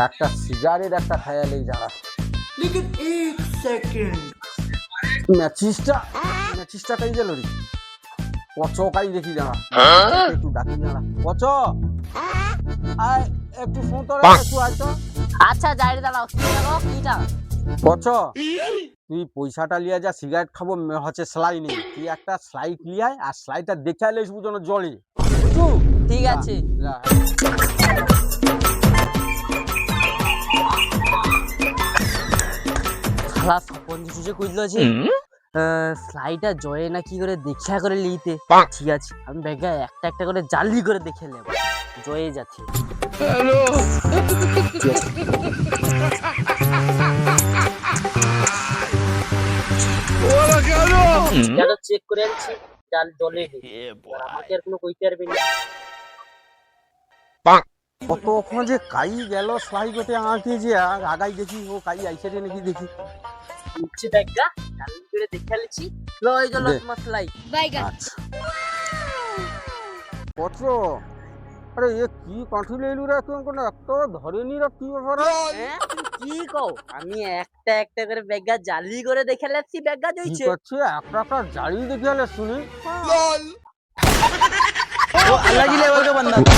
একটা সিগারেট একটা খায়ালেই যারা लेकिन एक सेकंड ম্যাচিসটা কাই গেল রে পচ কাই দেখি যারা একটু ডাকি যারা পচ আয় একটু ফোন তোরা একটু আয় তো আচ্ছা যাই দাঁড়াও কি দাঁড়াও কিটা পচ তুই পয়সাটা লিয়ে যা সিগারেট খাবো হচ্ছে সেলাই নেই তুই একটা স্লাইড লিয়ে আয় আর স্লাইডটা দেখে আইলে বুঝানো জলে বুঝু ঠিক আছে শালা সপন যে কইলো যে স্লাইডটা জয়ে না কি করে দেখা করে লিতে ঠিক আছে আমি ব্যাগে একটা একটা করে জালি করে দেখে নেব জয়ে যাচ্ছে হ্যালো চেক করে আনছি জাল জলে আমাকে আর কোনো কইতে পারবে না কতক্ষণ যে কাই গেল স্লাই গোটে আঁকে যে আর আগাই দেখি ও কাই আইসে রে নাকি দেখি নিচে ব্যাগটা জালি করে দেখে লিছি লই গেল তোমার স্লাই আচ্ছা পত্র আরে এ কি কাঠি লইলু রে কোন কোন একটা ধরেনি রে কি ব্যাপার হ্যাঁ কি কও আমি একটা একটা করে ব্যাগা জালি করে দেখে লাচ্ছি ব্যাগা কি জইছে করছে একটা একটা জারি দেখে আলে শুনি वो अलग ही लेवल का बंदा था